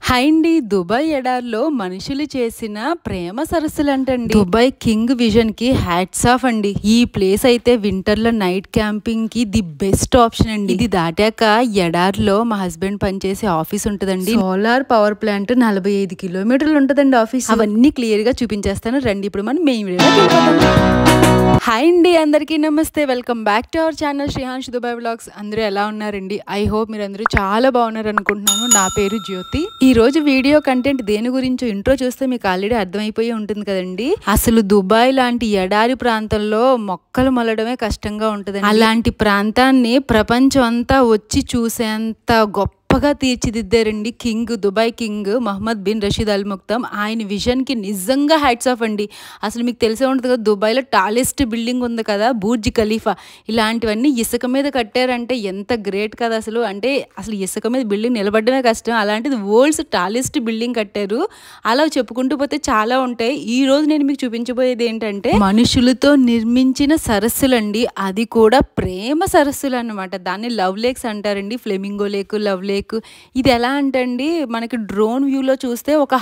Hi అండి. Dubai ఎడారిలో మనుషులు చేసిన ప్రేమ సరస్సులంటండి. దుబాయ్ కింగ్ విజన్ కి హ్యాట్స్ ఆఫ్ అండి. ఈ ప్లేస్ అయితే వింటర్ లో నైట్ క్యాంపింగ్ కి ది బెస్ట్ ఆప్షన్ అండి. ఇది దాటాక ఎడారిలో మా హస్బెండ్ పనిచేసే ఆఫీస్ ఉంటదండి. సోలార్ పవర్ ప్లాంట్ 45 కిలోమీటర్లు ఉంటదండి ఆఫీస్. అవన్నీ క్లియర్ గా చూపించేస్తాను రండి. ఇప్పుడు మనం మెయిన్ వీడియో. హాయ్ అండి, అందరికీ నమస్తే. Welcome back to our channel Srihans Dubai vlogs. అందరూ ఎలా ఉన్నారండి? ఐ హోప్ మీరు అందరూ చాలా బాగున్నారు అనుకుంటున్నాను. నా పేరు జ్యోతి. ఈ రోజు వీడియో కంటెంట్ దేని గురించో ఇంట్రో చూస్తే మీకు ఆల్రెడీ అర్థమైపోయి ఉంటుంది కదండి. అసలు దుబాయ్ లాంటి ఎడారి ప్రాంతంలో మొక్కలు మొలడమే కష్టంగా ఉంటుంది. అలాంటి ప్రాంతాన్ని ప్రపంచం అంతా వచ్చి చూసేంత గొప్పగా తీర్చిదిద్దారండి Dubai king Mohammed bin Rashid Al Maktoum. ఆయన విజన్ కి నిజంగా హ్యాట్స్ ఆఫ్ అండి. అసలు మీకు తెలిసే ఉంటుంది కదా, దుబాయ్లో టాలెస్ట్ బిల్డింగ్ ఉంది కదా, బుర్జ్ ఖలీఫా. ఇలాంటివన్నీ ఇసుక మీద కట్టారంటే ఎంత గ్రేట్ కదా అసలు. అంటే అసలు ఇసుక మీద బిల్డింగ్ నిలబడమే కష్టం, అలాంటిది వరల్డ్స్ టాలెస్ట్ బిల్డింగ్ కట్టారు. అలా చెప్పుకుంటూ పోతే చాలా ఉంటాయి. ఈ రోజు నేను మీకు చూపించబోయేది ఏంటంటే మనుషులతో నిర్మించిన సరస్సులండి. అది కూడా ప్రేమ సరస్సులు అన్నమాట. దాన్ని లవ్ లేక్స్ అంటారండి. Flamingo lake, love lake. ఇది ఎలా అంటే అండి, మనకి డ్రోన్ వ్యూలో చూస్తే ఒక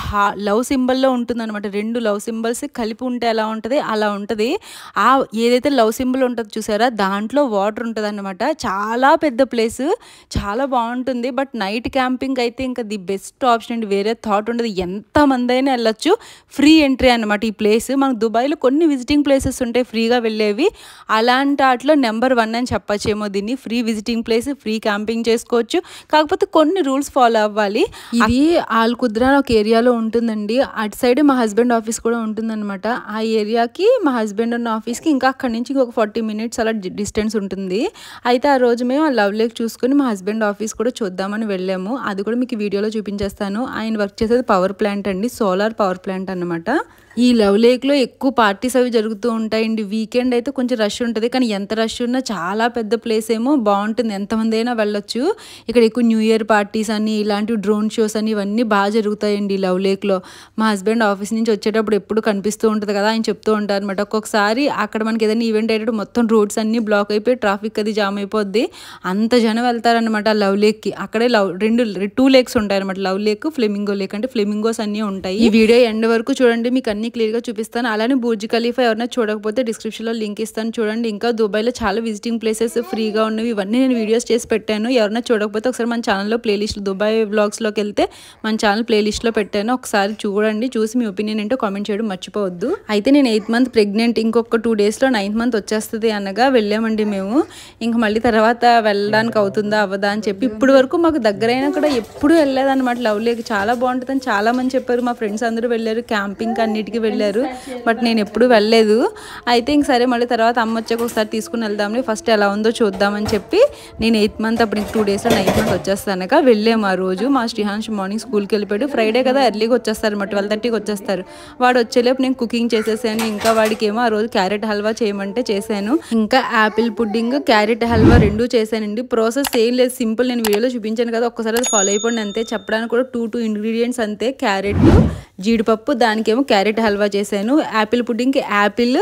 లవ్ సింబల్లో ఉంటుంది అనమాట. రెండు లవ్ సింబల్స్ కలిపి ఉంటే ఎలా ఉంటుంది అలా ఉంటుంది. ఆ ఏదైతే లవ్ సింబల్ ఉంటుందో చూసారా, దాంట్లో వాటర్ ఉంటుంది అనమాట. చాలా పెద్ద ప్లేస్, చాలా బాగుంటుంది. బట్ నైట్ క్యాంపింగ్ అయితే ఇంకా ది బెస్ట్ ఆప్షన్ అండి. వేరే థాట్ ఉండదు. ఎంతమంది అయినా వెళ్ళొచ్చు. ఫ్రీ ఎంట్రీ అనమాట ఈ ప్లేస్. మనకు దుబాయ్లో కొన్ని విజిటింగ్ ప్లేసెస్ ఉంటాయి ఫ్రీగా వెళ్ళేవి. అలాంటి వాటిలో నెంబర్ 1 అని చెప్పచ్చేమో దీన్ని. Free visiting place, free camping చేసుకోవచ్చు. కాకపోతే కొన్ని రూల్స్ ఫాలో అవ్వాలి. ఇది ఆల్ కుద్రా ఒక ఏరియాలో ఉంటుందండి. అటు సైడ్ మా హస్బెండ్ ఆఫీస్ కూడా ఉంటుందన్నమాట. ఆ ఏరియాకి మా హస్బెండ్ ఉన్న ఆఫీస్కి ఇంకా అక్కడి నుంచి ఒక 40 మినిట్స్ అలా డిస్టెన్స్ ఉంటుంది. అయితే ఆ రోజు మేము ఆ లవ్ లేక్ చూసుకుని మా హస్బెండ్ ఆఫీస్ కూడా చూద్దామని వెళ్ళాము. అది కూడా మీకు వీడియోలో చూపించేస్తాను. ఆయన వర్క్ చేసేది పవర్ ప్లాంట్ అండి, సోలార్ పవర్ ప్లాంట్ అన్నమాట. ఈ లవ్ లేక్లో ఎక్కువ పార్టీస్ అవి జరుగుతూ ఉంటాయండి. వీకెండ్ అయితే కొంచెం రష్ ఉంటుంది, కానీ ఎంత రష్ ఉన్నా చాలా పెద్ద ప్లేస్ ఏమో బాగుంటుంది. ఎంతమంది అయినా వెళ్ళొచ్చు. ఇక్కడ ఎక్కువ న్యూ ఇయర్ పార్టీస్ అని, ఇలాంటి డ్రోన్ షోస్ అని ఇవన్నీ బాగా జరుగుతాయండి లవ్ లేక్లో. మా హస్బెండ్ ఆఫీస్ నుంచి వచ్చేటప్పుడు ఎప్పుడు కనిపిస్తూ ఉంటుంది కదా, ఆయన చెప్తూ ఉంటారు అనమాట. ఒక్కొక్కసారి అక్కడ మనకి ఏదైనా ఈవెంట్ అయ్యేటప్పుడు మొత్తం రోడ్స్ అన్నీ బ్లాక్ అయిపోయి ట్రాఫిక్ అది జామ్ అయిపోద్ది. అంత జనం వెళ్తారనమాట లవ్ లేక్కి. అక్కడే 2 లేక్స్ ఉంటాయి అనమాట, లవ్ లేక్, ఫ్లెమింగో లేక్. అంటే ఫ్లెమింగోస్ అన్నీ ఉంటాయి. ఈ వీడియో ఎండ్ వరకు చూడండి, మీకు అన్ని క్లియర్ గా చూపిస్తాను. అలానే బుర్జ్ ఖలీఫా ఎవరైనా చూడకపోతే డిస్క్రిప్షన్ లో లింక్ ఇస్తాను, చూడండి. ఇంకా దుబాయ్లో చాలా విజిటింగ్ ప్లేసెస్ ఫ్రీగా ఉన్నవి, ఇవన్నీ నేను వీడియోస్ చేసి పెట్టాను. ఎవరైనా చూడకపోతే ఒకసారి మన ఛానల్లో ప్లేలిస్ట్ దుబాయ్ వ్లాగ్స్లోకి వెళ్తే మన ఛానల్ ప్లేలిస్ట్లో పెట్టాను. ఒకసారి చూడండి, చూసి మీ ఒపీనియన్ ఏంటో కామెంట్ చేయడం మర్చిపోవద్దు. అయితే నేను 8th మంత్ ప్రెగ్నెంట్. ఇంకొక 2 డేస్లో 9th మంత్ వచ్చేస్తుంది అనగా వెళ్ళామండి మేము. ఇంకా మళ్ళీ తర్వాత వెళ్ళడానికి అవుతుందా అవ్వదా అని చెప్పి ఇప్పుడు వరకు మాకు దగ్గరైనా కూడా ఎప్పుడు వెళ్ళలేదన్నమాట లవ్ లేక్. చాలా బాగుంటుందని చాలా మంది చెప్పారు. మా ఫ్రెండ్స్ అందరూ వెళ్ళారు, క్యాంపింగ్ అన్నిటికీ వెళ్ళారు. బట్ నేను ఎప్పుడు వెళ్ళలేదు. అయితే ఇంక సరే మళ్ళీ తర్వాత అమ్మ వచ్చాక ఒకసారి తీసుకుని వెళ్దాంలే, ఫస్ట్ ఎలా ఉందో చూద్దామని చెప్పి నేను 8th మంత్ అప్పుడు 2 డేస్లో 9th మంత్ వచ్చేస్తానక వెళ్ళాము. ఆ రోజు మా శ్రీహాన్స్ మార్నింగ్ స్కూల్కి వెళ్ళిపోయాడు. ఫ్రైడే కదా, ఎర్లీగా వచ్చేస్తారు అన్నమాట, 12:30కి వచ్చేస్తారు. వాడు వచ్చేలేపు నేను కుకింగ్ చేసేసాను. ఇంకా వాడికి ఏమో ఆ రోజు క్యారెట్ హల్వా చేయమంటే చేశాను. ఇంకా యాపిల్ పుడ్డింగ్, క్యారెట్ హల్వా 2 చేశానండి. ప్రాసెస్ ఏం లేదు, సింపుల్. నేను వీడియోలో చూపించాను కదా, ఒక్కసారి అది ఫాలో అయిపోండి అంతే. చెప్పడానికి కూడా 2 ఇంగ్రీడియంట్స్ అంతే. క్యారెట్, జీడిపప్పు, దానికేమో క్యారెట్ హల్వా చేశాను. యాపిల్ పుడ్డింగ్కి యాపిల్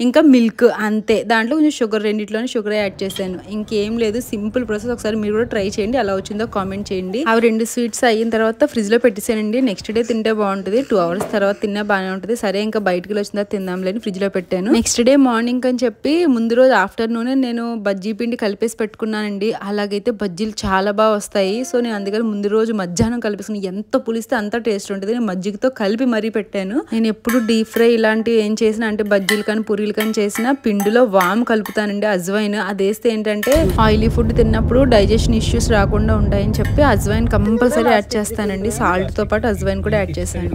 ఇంకా మిల్క్ అంతే. దాంట్లో కొంచెం షుగర్, రెండిట్లోనే షుగర్ యాడ్ చేశాను. ఇంకేం లేదు, సింపుల్ ప్రాసెస్. ఒకసారి మీరు కూడా ట్రై చేయండి, ఎలా వచ్చిందో కామెంట్ చేయండి. అవి 2 స్వీట్స్ అయిన తర్వాత ఫ్రిడ్జ్లో పెట్టేసానండి. నెక్స్ట్ డే తింటే బాగుంటుంది, 2 అవర్స్ తర్వాత తిన్నా బాగానే ఉంటుంది. సరే ఇంకా బయటకి వచ్చిన తర్వాత తిందాంలేని ఫ్రిడ్జ్లో పెట్టాను. నెక్స్ట్ డే మార్నింగ్ అని చెప్పి ముందు రోజు ఆఫ్టర్నూన్ నేను బజ్జీ పిండి కలిపేసి పెట్టుకున్నానండి. అలాగైతే బజ్జీలు చాలా బాగా వస్తాయి. సో నేను అందుకని ముందు రోజు మధ్యాహ్నం కలిపేసుకుని, ఎంత పులిస్తే అంత టేస్ట్ ఉంటుంది. నేను మజ్జిగతో కలిపి మరీ పెట్టాను. నేను ఎప్పుడు డీప్ ఫ్రై ఇలాంటివి ఏం చేసినా, అంటే బజ్జీలు కానీ పూరీలు కానీ చేసిన పిండిలో వామ్ కలుపుతానండి, అజ్వైన్. అది వేస్తే ఏంటంటే ఆయిలీ ఫుడ్ తిన్నప్పుడు డైజెషన్ ఇష్యూస్ రాకుండా ఉంటాయని చెప్పి అజ్వైన్ కంపల్సరీ యాడ్ చేస్తానండి. సాల్ట్ తో పాటు అజ్వైన్ కూడా యాడ్ చేశాను.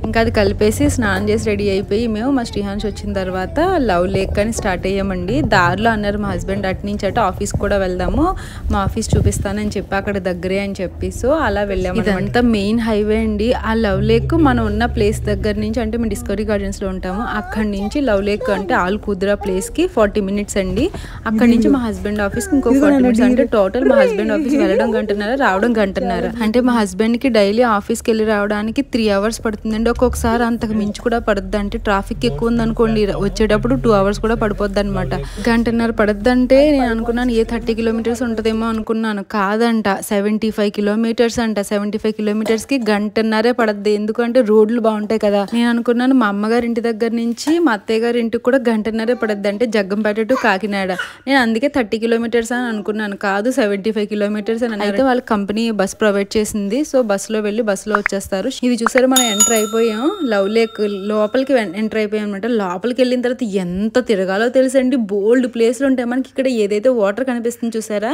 ఇంకా అది కలిపేసి స్నానం చేసి రెడీ అయిపోయి మేము మా శ్రీహాన్స్ వచ్చిన తర్వాత లవ్ లేక్ అని స్టార్ట్ అయ్యామండి. దారిలో అన్నారు మా హస్బెండ్ అటు నుంచి అటు ఆఫీస్ కూడా వెళ్దాము, మా ఆఫీస్ చూపిస్తానని చెప్పి అక్కడ దగ్గరే అని చెప్పి. సో అలా వెళ్ళాము. ఇదంతా మెయిన్ హైవే అండి. ఆ లవ్ లేక్ మనం ఉన్న ప్లేస్ దగ్గర నుంచి, అంటే మేము డిస్కవరీ గార్డెన్స్ లో ఉంటాము, అక్కడి నుంచి లవ్ లేక్ అంటే ఆల్ కుద్రా ప్లేస్ కి 40 మినిట్స్ అండి. అక్కడి నుంచి మా హస్బెండ్ ఆఫీస్ కి ఇంకో 40 మినిట్స్. అంటే టోటల్ మా హస్బెండ్ ఆఫీస్ వెళ్ళడం 1.5, రావడం 1.5. అంటే మా హస్బెండ్ కి డైలీ ఆఫీస్కి వెళ్ళి రావడానికి 3 hours hours పడుతుందండి. ఒక్కొక్కసారి అంతకు మించి కూడా పడుద్ది. అంటే ట్రాఫిక్ ఎక్కువ ఉందనుకోండి వచ్చేటప్పుడు 2 hours కూడా పడిపోద్ది అనమాట. గంటన్నర పడుద్దంటే నేను అనుకున్నాను 30 kilometers ఉంటుందేమో అనుకున్నాను. కాదంట, 75 kilometers అంట. 75 kilometers కి గంటన్నరే పడద్ది. ఎందుకంటే రోడ్లు బాగుంటాయి కదా. నేను అనుకున్నాను మా అమ్మగారి ఇంటి దగ్గర నుంచి మా అత్తయ్య గారి ఇంటికి కూడా గంటన్నరే పడద్ది, అంటే జగ్గంపేట టు కాకినాడ. నేను అందుకే 30 kilometers అని అనుకున్నాను, కాదు 75 kilometers అని. అయితే వాళ్ళ కంపెనీ బస్ ప్రొవైడ్ చేసింది. సో బస్సులో వెళ్ళి బస్సులో వచ్చేస్తారు. ఇది చూసారు, మనం ఎంటర్ అయిపోయాం. లవ్ లేక్ లోపలికి ఎంటర్ అయిపోయాం అనమాట. లోపలికి వెళ్ళిన తర్వాత ఎంత తిరగాలో తెలుసండి. బోల్డ్ ప్లేస్లు ఉంటాయి మనకి. ఇక్కడ ఏదైతే వాటర్ కనిపిస్తుంది చూసారా,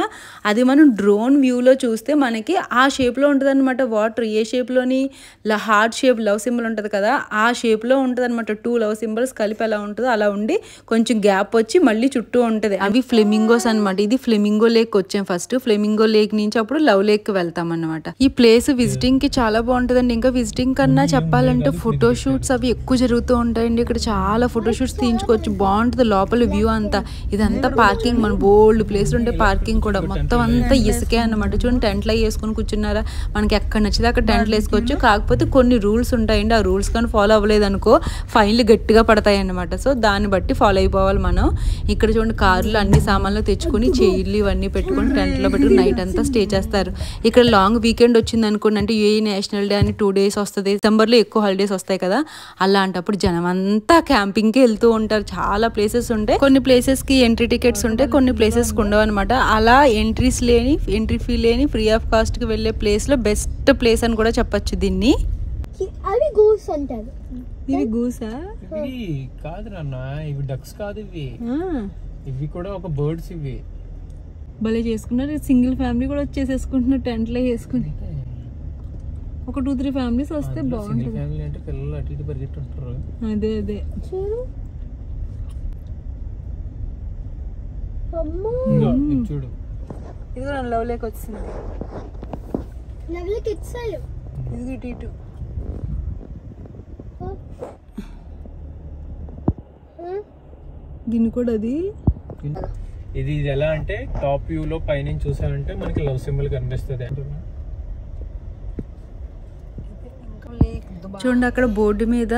అది మనం డ్రోన్ వ్యూలో చూస్తే మనకి ఆ షేప్లో ఉంటుంది అనమాట. వాటర్ ఏ షేప్లోని, హార్ట్ షేప్ లవ్ సింబల్ ఉంటుంది కదా, ఆ షేప్లో ఉంటుంది అనమాట. 2 లవ్ సింబల్స్ కలిపి ఎలా ఉంటుందో అలా ఉండి కొంచెం గ్యాప్ వచ్చి మళ్ళీ చుట్టూ ఉంటుంది. అవి ఫ్లెమింగోస్ అనమాట. ఇది ఫ్లెమింగో లేక్ వచ్చాం ఫస్ట్. ఫ్లెమింగో లేక్ నుంచి అప్పుడు లవ్ లేక్ కి వెళ్తాం అనమాట. ఈ ప్లేస్ విజిటింగ్ కి చాలా బాగుంటుందండి. ఇంకా విజిటింగ్ కన్నా చెప్పాలంటే ఫోటోషూట్స్ అవి ఎక్కువ జరుగుతూ ఉంటాయండి. ఇక్కడ చాలా ఫోటోషూట్స్ తీయించుకోవచ్చు. బాగుంటుంది లోపల వ్యూ అంతా. ఇదంతా పార్కింగ్, మన బోల్డ్ ప్లేస్లు ఉంటే పార్కింగ్ కూడా. మొత్తం అంతా ఇసుకే అన్నమాట. చూడండి, టెంట్లో వేసుకుని కూర్చున్నారా, మనకి ఎక్కడ నచ్చితే అక్కడ టెంట్లు వేసుకోవచ్చు. కాకపోతే కొన్ని రూల్స్ ఉంటాయండి. ఆ రూల్స్ కానీ ఫాలో అవ్వలేదు అనుకో ఫైన్లు గట్టిగా పడతాయి అన్నమాట. సో దాన్ని బట్టి ఫాలో అయిపోవాలి మనం. ఇక్కడ చూడండి, కార్లు అన్ని సామాన్లు తెచ్చుకొని చైర్లు ఇవన్నీ పెట్టుకొని టెంట్లో పెట్టుకుని నైట్ అంతా స్టే చేస్తారు. ఇక్కడ లాంగ్ వీకెండ్ వచ్చింది అనుకోండి, అంటే యూఏఈ నేషనల్ డే అని 2 days వస్తుంది. డిసెంబర్లో ఎక్కువ హాలిడేస్ వస్తాయి కదా, అలాంటప్పుడు జనం అంతా క్యాంపింగ్కి వెళ్తూ ఉంటారు. చాలా ప్లేసెస్ ఉంటాయి. కొన్ని ప్లేసెస్కి ఎంట్రీ టికెట్స్ ఉంటాయి, కొన్ని ప్లేసెస్కి ఉండవు అనమాట. అలా ఎంట్రీ ఫీ లేని ఫ్రీ ఆఫ్ కాస్ట్కి వెళ్ళే ప్లేస్లో బెస్ట్ ప్లేస్ అని కూడా చెప్పచ్చు దీన్ని. అవి గూస్ అంటారు. ఇవి గూసా? ఇవి కాదు నాన్న, ఇవి డక్స్ కాదు, ఇవి కూడా ఒక బర్డ్స్. ఇవి భలే చేసుకున్నారు. సింగిల్ ఫ్యామిలీ కూడా వచ్చేసేసుకుంటున్నారు టెంట్లో వేసుకుని. ఒక 2-3 ఫ్యామిలీస్ వస్తే బాగుంటుంది. ఫ్యామిలీ అంటే పిల్లలు అటు ఇటు పరిగెట్టుంటారు. అదే చూడు, ఇది కూడా లవ్ లేక్ వచ్చింది. ఇది ఇటు దీన్ని కూడా అది ఇది ఎలా అంటే టాప్ వ్యూ లో పైనుంచి చూసామంటే మనకి లవ్ సింబల్ కనిపిస్తుంది. చూడండి, అక్కడ బోర్డు మీద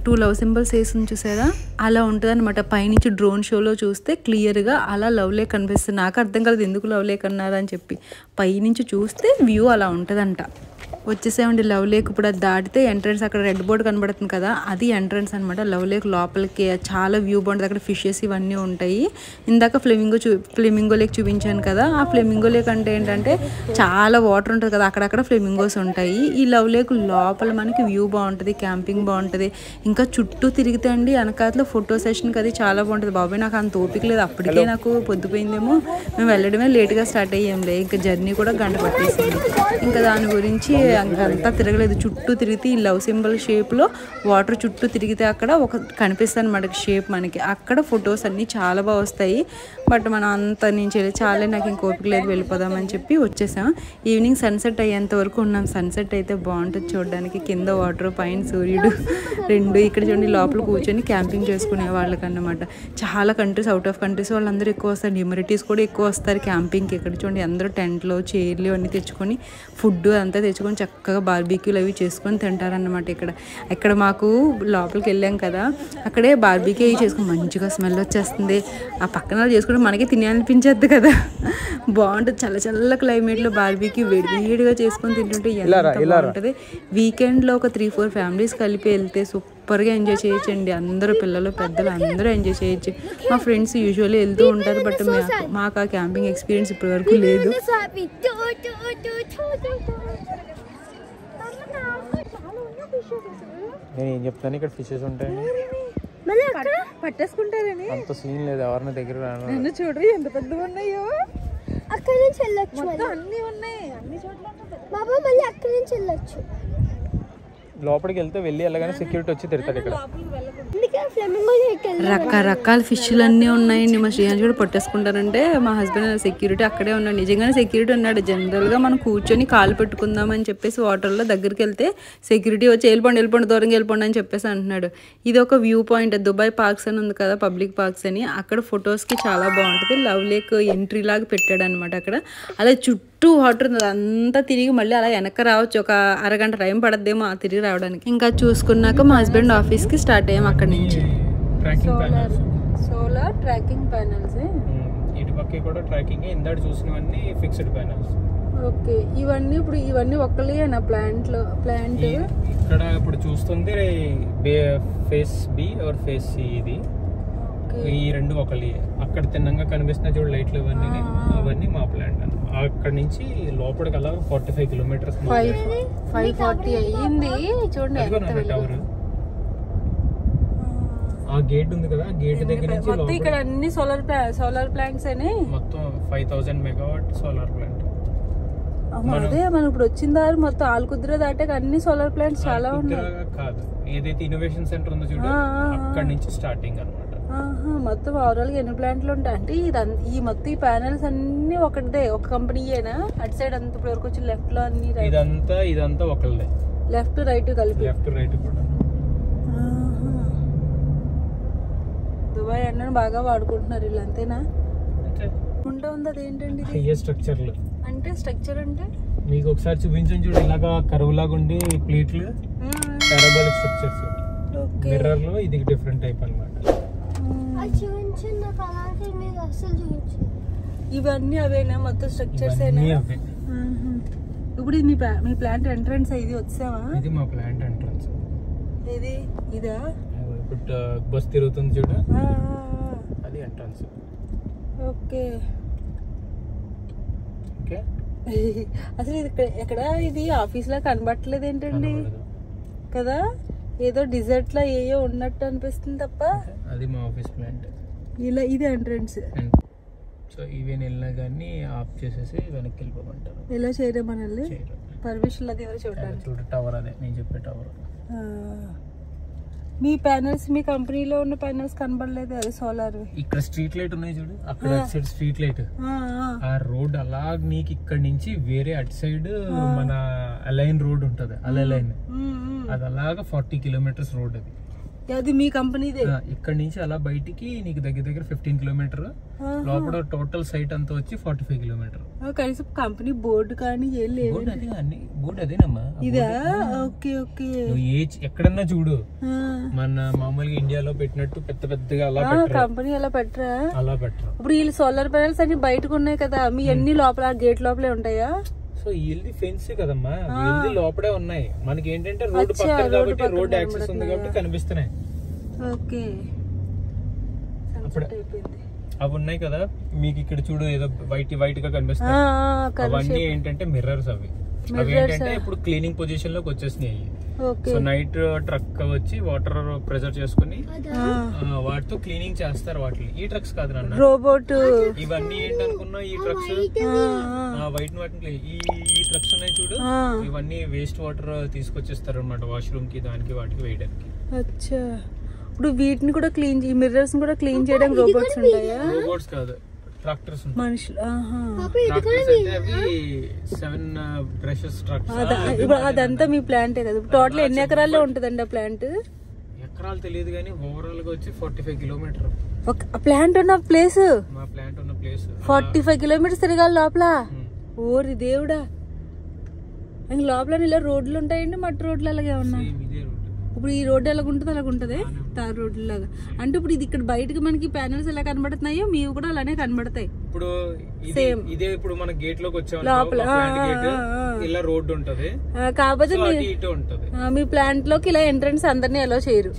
2 లవ్ సింబల్స్ వేసి చూసారా, అలా ఉంటుంది అనమాట. పైనుంచి డ్రోన్ షోలో చూస్తే క్లియర్గా అలా లవ్ లేక్ కనిపిస్తుంది. నాకు అర్థం కాలేదు ఎందుకు లవ్ లేక్ అన్నారని చెప్పి. పైనుంచి చూస్తే వ్యూ అలా ఉంటుందంట. వచ్చేసామండి లవ్ లేక్. ఇప్పుడు అది దాటితే ఎంట్రన్స్, అక్కడ రెడ్ బోర్డ్ కనబడుతుంది కదా, అది ఎంట్రన్స్ అనమాట. లవ్ లేక్ లోపలికి చాలా వ్యూ బాగుంటుంది. అక్కడ ఫిషెస్ ఇవన్నీ ఉంటాయి. ఇందాక ఫ్లెమింగో లేక్ చూపించాను కదా, ఆ ఫ్లెమింగో లేక్ అంటే ఏంటంటే చాలా వాటర్ ఉంటుంది కదా, అక్కడక్కడ ఫ్లెమింగోస్ ఉంటాయి. ఈ లవ్ లేక్ లోపల మనకి వ్యూ బాగుంటుంది, క్యాంపింగ్ బాగుంటుంది. ఇంకా చుట్టూ తిరిగితే అండి వెనకాతలో ఫోటో సెషన్కి అది చాలా బాగుంటుంది. బాబాయ్ నాకు అంత ఓపిక లేదు, అప్పటికే నాకు పొద్దుపోయిందేమో. మేము వెళ్ళడమే లేట్గా స్టార్ట్ అయ్యాంలే. ఇంకా జర్నీ కూడా గంట పట్టేసింది. ఇంకా దాని గురించి అంతా తిరగలేదు. చుట్టూ తిరిగితే ఈ లవ్ సింబల్ షేప్లో వాటర్ చుట్టూ తిరిగితే అక్కడ ఒక కనిపిస్తుంది అనమాట షేప్ మనకి. అక్కడ ఫొటోస్ అన్నీ చాలా బాగా వస్తాయి. బట్ మనం అంత నుంచి చాలా నాకు ఇంక ఓపిక లేదు, వెళ్ళిపోదామని చెప్పి వచ్చేసాం. ఈవినింగ్ సన్సెట్ అయ్యేంత వరకు ఉన్నాం. సన్సెట్ అయితే బాగుంటుంది చూడడానికి. కింద వాటర్, పైన సూర్యుడు రెండు. ఇక్కడ చూడండి లోపల కూర్చొని క్యాంపింగ్ చేసుకునే వాళ్ళకన్నమాట. చాలా కంట్రీస్, అవుట్ ఆఫ్ కంట్రీస్ వాళ్ళందరూ ఎక్కువ వస్తారు. డ్యూమరిటీస్ కూడా ఎక్కువ వస్తారు క్యాంపింగ్కి. ఇక్కడ చూడండి అందరూ టెంట్లో చైర్లు అన్నీ తెచ్చుకొని ఫుడ్ అంతా తెచ్చుకొని చక్కగా బార్బీక్యూలు అవి చేసుకొని తింటారన్నమాట. ఇక్కడ మాకు లోపలికి వెళ్ళాం కదా, అక్కడే బార్బీక్యూ అవి చేసుకుని మంచిగా స్మెల్ వచ్చేస్తుంది. ఆ పక్కన చేసుకుంటే మనకి తినాలనిపించేద్ది కదా, బాగుంటుంది. చల్ల క్లైమేట్లో బార్బీక్యూ వేడిగా చేసుకొని తింటుంటే ఎంత బాగుంటుంది. వీకెండ్లో ఒక 3-4 ఫ్యామిలీస్ కలిపి వెళ్తే సూపర్గా ఎంజాయ్ చేయొచ్చండి. అందరూ పిల్లలు పెద్దలు అందరూ ఎంజాయ్ చేయొచ్చు. మా ఫ్రెండ్స్ యూజువల్లీ వెళ్తూ ఉంటారు, బట్ మాకు ఆ క్యాంపింగ్ ఎక్స్పీరియన్స్ ఇప్పటివరకు లేదు. నేను ఏం చెప్తాను, ఇక్కడ ఫిషెస్ ఉంటాయండి, పట్టేసుకుంటారని అంత సీన్ లేదు. ఎవరిని దగ్గర నన్ను చూడరు ఎంత పెద్దగా ఉన్నాయో. అక్కడ నుంచి వెళ్ళొచ్చు, అన్ని ఉన్నాయి, అన్ని చోట్ల బాబా. మళ్ళీ అక్కడ నుంచి వెళ్ళొచ్చు. లోపలికి వెళ్తే వెళ్ళగానే సెక్యూరిటీ వచ్చి తిడతాడు ఇక్కడ. రకరకాల ఫిష్లు అన్నీ ఉన్నాయండి. మా శ్రీహాన్ కూడా పట్టేసుకుంటారంటే మా హస్బెండ్ సెక్యూరిటీ అక్కడే ఉన్నాడు. నిజంగానే సెక్యూరిటీ ఉన్నాడు. జనరల్గా మనం కూర్చొని కాలు పెట్టుకుందాం అని చెప్పేసి వాటర్లో దగ్గరికి వెళ్తే సెక్యూరిటీ వచ్చి వెళ్ళిపోండి దూరంగా వెళ్ళిపోండి అని చెప్పేసి అంటున్నాడు. ఇది ఒక వ్యూ పాయింట్. దుబాయ్ పార్క్స్ అని ఉంది కదా, పబ్లిక్ పార్క్స్ అని. అక్కడ ఫొటోస్కి చాలా బాగుంటుంది. లవ్ లేక్ ఎంట్రీ లాగా పెట్టాడు అనమాట. అక్కడ అలా చుట్టూ చుట్టూ వాటర్ ఉంది, అదంతా తిరిగి మళ్ళీ అలా వెనక్కి రావచ్చు. ఒక అరగంట టైం పడద్దేమో ఆ తిరిగి రావడానికి. ఇంకా చూసుకున్నాక మా హస్బెండ్ ఆఫీస్కి స్టార్ట్ అయ్యాం అక్కడి నుంచి. సోలార్ ట్రాకింగ్ ప్యానల్స్, ఇటు పక్క కూడా ట్రాకింగ్, ఇందాక చూసినవన్నీ ఫిక్స్డ్ ప్యానల్స్. ఓకే, ఇవన్నీ ఒక్కలేనా ప్లాంట్? ఇక్కడ ఇప్పుడు చూస్తుంది phase B or phase C. ఇది ఈ రెండు ఒకళ్ళే. అక్కడ తిన్నంగా కనిపిస్తున్న చూడు లైట్లు, అవన్నీ మా ప్లాంట్. అక్కడ నుంచి లోపలికి అలా 45 కిలోమీటర్స్. 540 అయ్యింది చూడండి టవర్. ఆ గేట్ ఉంది కదా, గేట్ దగ్గర నుంచి ఇక్కడ అన్ని సోలార్ ప్లాంట్స్ మొత్తం 5000 మెగావాట్ సోలార్ ప్లాంట్. అదే మనం ఇప్పుడు వచ్చిన దారి మొత్తం ఆల్కుద్ర దాటాక అన్ని సోలార్ ప్లాంట్స్ చాలా ఉన్నాయి. కాదు, ఏదైతే ఇన్నోవేషన్ సెంటర్ ఉందో చూడు, అక్కడ నుంచి స్టార్టింగ్ అన్నమాట. మొత్తం ఓవరాల్ గా ఎన్ని ప్లాంట్లు ఉంటాయి అంటే ఈ మొత్తం ఈ ప్యానల్స్ అన్ని ఒకటిదే, ఒక కంపెనీయేనా? అటు సైడ్ అంతా ఇప్పుడు వరకు వచ్చి లెఫ్ట్ లో అన్ని ఇదంతా ఒకళ్ళదే, లెఫ్ట్ రైట్ కలిపి. లెఫ్ట్ రైట్ కూడా. దుబాయ్ అన్నను బాగా వాడుకుంటున్నారు వీళ్ళు, అంతేనా? ఉంటా ఉంది అదేంటండి స్ట్రక్చర్లు అంటే? స్ట్రక్చర్ అంటే మీకు ఒకసారి చూపించండి చూడు, ఇలాగా కరువు లాగా ఉండి ప్లేట్లు, పారాబోలిక్ స్ట్రక్చర్స్. మిర్రర్ లో ఇది డిఫరెంట్ టైప్ అన్నమాట. ఇవన్నీ అవేనా మొత్తం స్ట్రక్చర్స్? ఇప్పుడు మీ ప్లాంట్ ఎంట్రన్స్ ఇది వచ్చావా? ఇది మా ప్లాంట్ ఎంట్రన్స్. ఇది ఇదా? ఇప్పుడు బస్ తిరుగుతుంది చూడు, అది ఎంట్రన్స్. ఓకే అసలు ఇది ఎక్కడ? ఇది ఆఫీస్ లా కనబట్టలేదు ఏంటండి కదా? ఏదో డిజర్ట్ లా ఏయో ఉన్నట్టు అనిపిస్తుంది తప్ప. అది మా ఆఫీస్ ప్లాంట్. ఇలా ఇది ఎంట్రన్స్. సో ఈవెన్ వెళ్ళినా కానీ ఆఫ్ చేసేసి వెనక్కి వెళ్ళిపోమంటారు. ఎలా చేయడం మనల్ని పర్మిషన్ అది ఎవరు చూడాలి? చూడు టవర్, అదే నేను చెప్పే టవర్. మీ ప్యానల్స్, మీ కంపెనీలో ఉన్న ప్యానల్స్ కనబడలేదు? అది సోలార్. ఇక్కడ స్ట్రీట్ లైట్ ఉన్నాయి చూడు, అక్కడ అటు సైడ్ స్ట్రీట్ లైట్. ఆ రోడ్ అలా నీకు ఇక్కడ నుంచి వేరే అటు సైడ్ మన అలైన్ రోడ్ ఉంటది, అలైన్. అది అలాగా 40 కిలోమీటర్స్ రోడ్. అది మీ కంపెనీదే. ఇక్కడ నుంచి అలా బయటికి నీకు దగ్గర 15 కిలోమీటర్, లోపల టోటల్ సైట్ అంతా వచ్చి 45 కిలోమీటర్. కనీసం కంపెనీ బోర్డు కానీ ఏం లేదు. బోర్డు అదేనమ్మా. ఇదా? Okay okay. ఎక్కడన్నా చూడు, మన మామూలుగా ఇండియాలో పెట్టినట్టు పెద్దగా అలా కంపెనీ అలా పెట్టరా? అలా పెట్టరా. ఇప్పుడు వీళ్ళు సోలార్ ప్యానల్స్ అన్ని బయటకు ఉన్నాయి కదా, మీ అన్ని లోపల గేట్ లోపలే ఉంటాయా? సో వీళ్ళది ఫెన్స్ కదమ్మా, వీళ్ళది లోపడే ఉన్నాయి. మనకి ఏంటంటే రోడ్ పక్కన కాబట్టి, రోడ్ యాక్సెస్ ఉంది కాబట్టి కనిపిస్తున్నాయి. ఓకే, అవి ఉన్నాయి కదా మీకు ఇక్కడ చూడు, ఏదో వైట్ గా కనిపిస్తాయి. అవన్నీ ఏంటంటే మిర్రర్స్. అవి ఏంటంటే ఇప్పుడు క్లీనింగ్ పొజిషన్ లోకి వచ్చేసినాయి. సో నైట్ ట్రక్ వచ్చి వాటర్ ప్రెజర్ చేసుకుని వాటితో క్లీనింగ్ చేస్తారు. వాటిని ఈ ట్రక్స్ కాదు నాన్న, రోబోట్. ఇవన్నీ ఏంటనుకున్నా ఈ ట్రక్స్ వైట్ వాటిని ఈ ట్రక్స్ ఉన్నాయి చూడు, ఇవన్నీ వేస్ట్ వాటర్ తీసుకొచ్చేస్తారు అనమాట వాష్రూమ్ కి, దానికి వాటికి వేయడానికి. అచ్చా, ఇప్పుడు వీటిని కూడా క్లీన్, ఈ మిర్రర్స్ కూడా క్లీన్ చేయడానికి రోబోట్స్ ఉంటాయా? రోబోట్స్ కాదు, ట్రాక్టర్స్ మనుషులు. అదంతా మీ ప్లాంటే కదా? టోటల్ ఎన్ని ఎకరాల్లో ఉంటదండి ఆ ప్లాంట్? ఎకరాలు తెలియదు కానీ ఓవరాల్ గా వచ్చి 45 కిలోమీటర్ ప్లాంట్ ఉన్న ప్లేస్. మా ప్లాంట్ ఉన్న ప్లేస్ 45 కిలోమీటర్స్ తిరగాలి లోపల. ఓరి దేవుడా, లోపల ఇలా రోడ్లు ఉంటాయండి, మట్టి రోడ్లు అలాగే ఉన్నాయి. ఇప్పుడు ఈ రోడ్డు ఎలాగ ఉంటుంది అలాగ ఉంటది, తార్ రోడ్డు లాగా. అంటే ఇప్పుడు ఇది ఇక్కడ బయటకి మనకి ప్యానల్స్ ఎలా కనబడుతున్నాయో మీవి కూడా అలానే కనబడతాయి. ఇప్పుడు సేమ్ ఇదే. ఇప్పుడు మన గేట్ లోకి వచ్చాం లోపల ఇలా రోడ్డు ఉంటది, కాకపోతే మీ ప్లాంట్ లోకి ఇలా ఎంట్రన్స్ అందరినీ ఎలా చేయరు.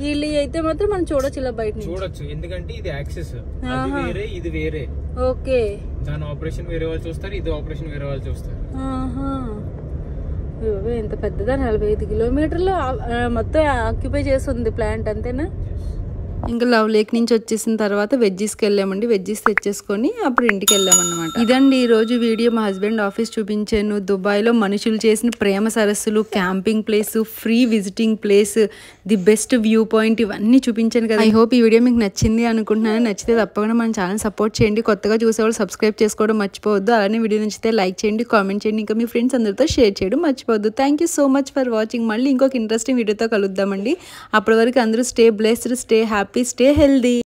వీళ్ళు అయితే మాత్రం మనం చూడొచ్చు, ఇలా బయట చూడొచ్చు. ఎందుకంటే ఇది యాక్సెస్, అది వేరే ఇది వేరే. ఓకే, దాని ఆపరేషన్ వేరే వాళ్ళు చూస్తారు, ఇది ఆపరేషన్ వేరే వాళ్ళు చూస్తారు. ఎంత పెద్దదా, 45 కిలోమీటర్లు మొత్తం ఆక్యుపై చేస్తుంది ప్లాంట్, అంతేనా? ఇంకా లవ్ లేక్ నుంచి వచ్చేసిన తర్వాత వెజ్జీస్కి వెళ్ళామండి. వెజ్జీస్ తెచ్చేసుకొని అప్పుడు ఇంటికి వెళ్ళామన్నమాట. ఇదండి ఈ రోజు వీడియో. మా హస్బెండ్ ఆఫీస్ చూపించాను, దుబాయ్లో మనుషులు చేసిన ప్రేమ సరస్సులు, camping place, free visiting place, the best view point, ఇవన్నీ చూపించాను కదా. ఐ హోప్ ఈ వీడియో మీకు నచ్చింది అనుకుంటున్నాను. నచ్చితే తప్పకుండా మన ఛానల్ సపోర్ట్ చేయండి. కొత్తగా చూసేవాళ్ళు సబ్స్క్రైబ్ చేసుకోవడం మర్చిపోవద్దు. అలానే వీడియో నచ్చితే లైక్ చేయండి, కామెంట్ చేయండి, ఇంకా మీ ఫ్రెండ్స్ అందరితో షేర్ చేయడం మర్చిపోవద్దు. Thank you so much for watching. మళ్ళీ ఇంకొక ఇంట్రెస్టింగ్ వీడియోతో కలుద్దామండి. అప్పటి వరకు అందరూ stay blessed, stay happy, stay healthy.